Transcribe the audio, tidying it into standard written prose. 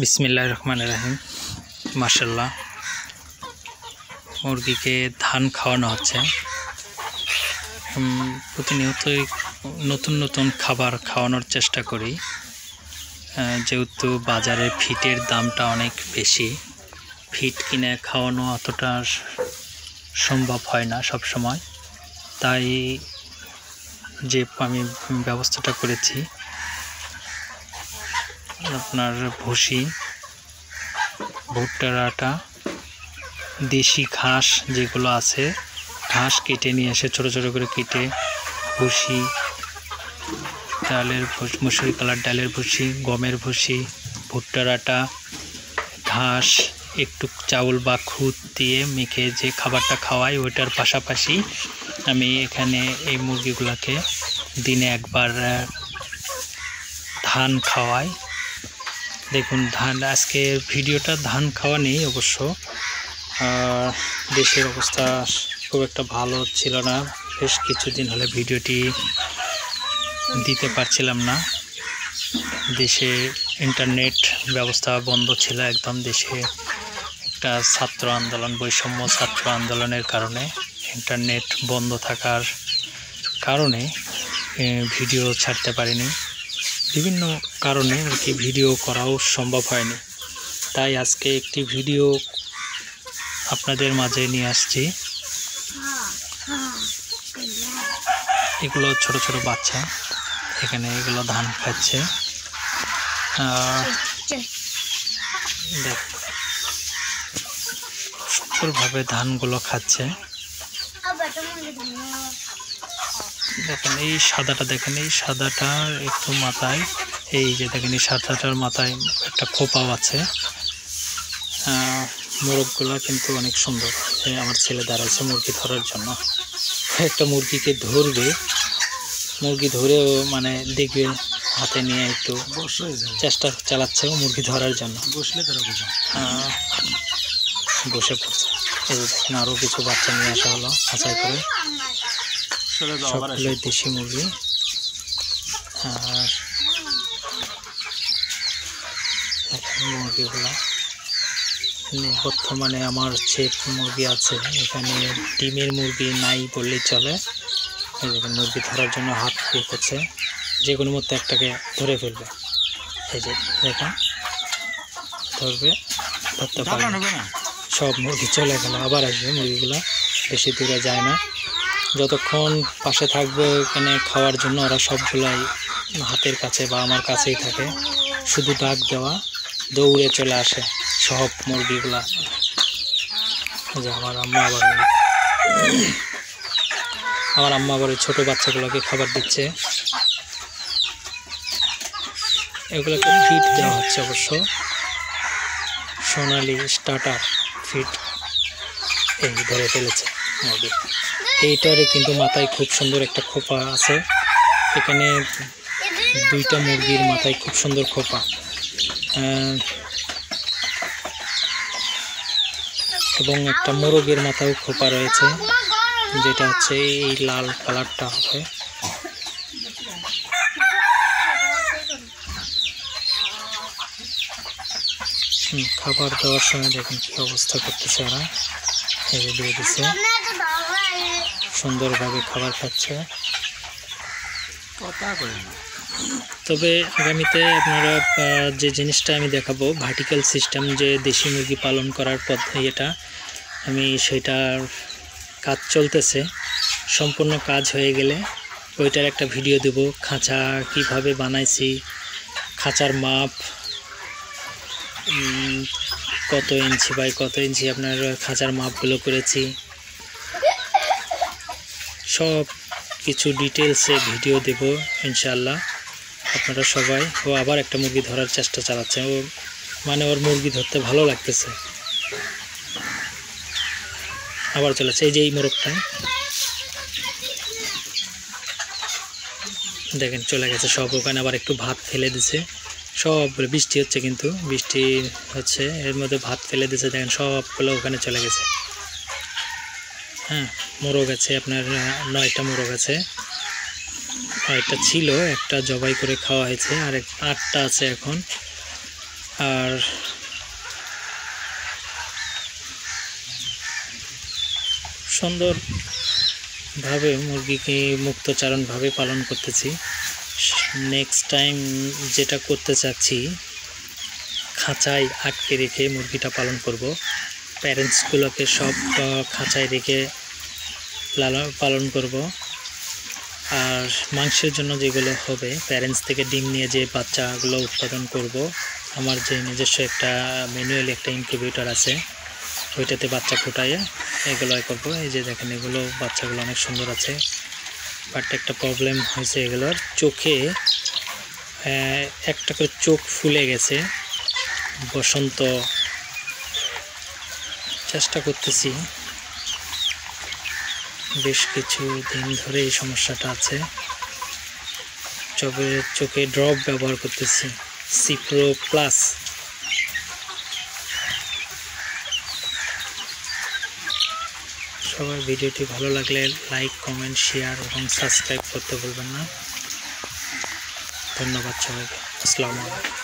বিসমিল্লাহির রহমানির রহিম। মাশাআল্লাহ, মুরগিকে ধান খাওয়ানো হচ্ছে। প্রতিনিয়তই নতুন নতুন খাবার খাওয়ানোর চেষ্টা করি, যেহেতু বাজারে ফিটের দামটা অনেক বেশি। ফিট কিনে খাওয়ানো অতটা সম্ভব হয় না সব সময়, তাই যে আমি ব্যবস্থাটা করেছি, আপনার ভুসি, ভুট্টার আটা, দেশি ঘাস যেগুলো আছে, ঘাস কেটে নিয়ে এসে ছোটো ছোটো করে কেটে, ভুসি, ডালের মুসুরি কালার ডালের ভুসি, গমের ভুসি, ভুট্টার আটা, ঘাস, একটু চাউল বা খুদ দিয়ে মেখে যে খাবারটা খাওয়াই, ওইটার পাশাপাশি আমি এখানে এই মুরগিগুলোকে দিনে একবার ধান খাওয়াই। দেখুন, ধান, আজকে ভিডিওটা ধান খাওয়া নেই অবশ্য। দেশের অবস্থা খুব একটা ভালো ছিল না, বেশ কিছুদিন হলে ভিডিওটি দিতে পারছিলাম না। দেশে ইন্টারনেট ব্যবস্থা বন্ধ ছিল একদম। দেশে একটা ছাত্র আন্দোলন, বৈষম্য ছাত্র আন্দোলনের কারণে ইন্টারনেট বন্ধ থাকার কারণে ভিডিও ছাড়তে পারিনি। বিভিন্ন কারণে আর কি ভিডিও করাও সম্ভব হয়নি। তাই আজকে একটি ভিডিও আপনাদের মাঝে নিয়ে আসছি। এগুলো ছোট ছোট বাচ্চা, এখানে এগুলো ধান খাচ্ছে। সুন্দরভাবে ধানগুলো খাচ্ছে। দেখেন এই সাদাটা, দেখেন এই সাদাটার একটু মাথায়, এই যে দেখেন এই সাদাটার মাথায় একটা খোপাও আছে। মোরগগুলো কিন্তু অনেক সুন্দর। আমার ছেলে দাঁড়াইছে মুরগি ধরার জন্য। একটা মুরগিকে ধরবে, মুরগি ধরেও মানে দেখবে হাতে নিয়ে একটু চেষ্টা চালাচ্ছে ও মুরগি ধরার জন্য। বসে পড়ছে। এই যে দেখেন আরও কিছু বাচ্চা নিয়ে আসা হলো খাঁচাই করে, সবগুলোই দেশি মুরগি। আর মুরগিগুলো বর্তমানে আমার যে মুরগি আছে, এখানে ডিমের মুরগি নাই বললেই চলে। এই দেখেন মুরগি ধরার জন্য হাত দিয়ে করছে, যে কোনো মধ্যে একটাকে ধরে ফেলবে। এই যে দেখেন ধরবে, ধরতে পারবে না। সব মুরগি চলে গেল, আবার আসবে মুরগিগুলো, বেশি দূরে যায় না। যতক্ষণ পাশে থাকবে এখানে খাওয়ার জন্য, ওরা সবগুলাই হাতের কাছে বা আমার কাছেই থাকে। শুধু ডাক দেওয়া, দৌড়ে চলে আসে সব মুরগিগুলা। যে আমার আম্মা আবার ছোট বাচ্চাগুলোকে খাবার দিচ্ছে। এগুলোকে ফিড দেওয়া হচ্ছে অবশ্য, সোনালি স্টার্টার ফিড। এই ধরে ফেলেছে মুরগি। এইটারে কিন্তু মাথায় খুব সুন্দর একটা খোপা আছে। এখানে দুইটা মুরগির মাথায় খুব সুন্দর খোপা, এবং একটা মোরগের মাথাও খোপা রয়েছে, যেটা হচ্ছে এই লাল কালারটা হবে। খাবার দেওয়ার সময় দেখুন কি অবস্থা করতেছে ওরা। এই দিয়ে দিচ্ছে, সুন্দরভাবে খাবার খাচ্ছে। তবে আগামীতে আপনারা যে জিনিসটা আমি দেখাবো, ভার্টিক্যাল সিস্টেম, যে দেশি মুরগি পালন করার পদ্ধতি, এটা আমি সেটার কাজ চলতেছে। সম্পূর্ণ কাজ হয়ে গেলে ওইটার একটা ভিডিও দেব। খাঁচা কিভাবে বানাইছি, খাঁচার মাপ কত ইঞ্চি বাই কত ইঞ্চি, আপনার খাঁচার মাপগুলো করেছি, সব কিছু ডিটেলসে ভিডিও দেব ইনশাআল্লাহ। আপনারা সবাই, ও আবার একটা মুরগি ধরার চেষ্টা চালাচ্ছে, ও মানে ওর মুরগি ধরতে ভালো লাগতেছে, আবার চলেছে। এই যে এই মোরগটা দেখেন চলে গেছে সব ওখানে, আবার একটু ভাত ফেলে দিছে সব। বৃষ্টি হচ্ছে, কিন্তু বৃষ্টি হচ্ছে, এর মধ্যে ভাত ফেলে দিছে, দেখেন সবগুলো ওখানে চলে গেছে। হ্যাঁ, মোরগ আছে আপনার 9টা মোরগ আছে। 9টা ছিল, একটা জবাই করে খাওয়া হয়েছে, আর 8টা আছে এখন। আর সুন্দরভাবে মুরগিকে মুক্তচারণভাবে পালন করতেছি। নেক্সট টাইম যেটা করতে চাচ্ছি, খাঁচায় আটকে রেখে মুরগিটা পালন করব। প্যারেন্টসগুলোকে সব খাঁচায় রেখে পালন করব। আর মাংসের জন্য যেগুলো হবে, প্যারেন্টস থেকে ডিম নিয়ে যে বাচ্চাগুলো উৎপাদন করব, আমার যে নিজস্ব একটা ম্যানুয়ালি একটা ইনকিউবেটর আছে, ওইটাতে বাচ্চা ফুটাইয়ে এগুলো করব। এই যে দেখেন, এগুলো বাচ্চাগুলো অনেক সুন্দর আছে, বাট একটা প্রবলেম হয়েছে, এগুলোর চোখে একটা করে চোখ ফুলে গেছে। বসন্ত চেষ্টা করতেছি, বেশ কিছু দিন ধরে এই সমস্যাটা আছে। চোখে ড্রপ ব্যবহার করতেছি, সিপ্রো প্লাস। সবার ভিডিওটি ভালো লাগলে লাইক, কমেন্ট, শেয়ার এবং সাবস্ক্রাইব করতে ভুলবেন না। ধন্যবাদ সবাইকে। আসসালামু আলাইকুম।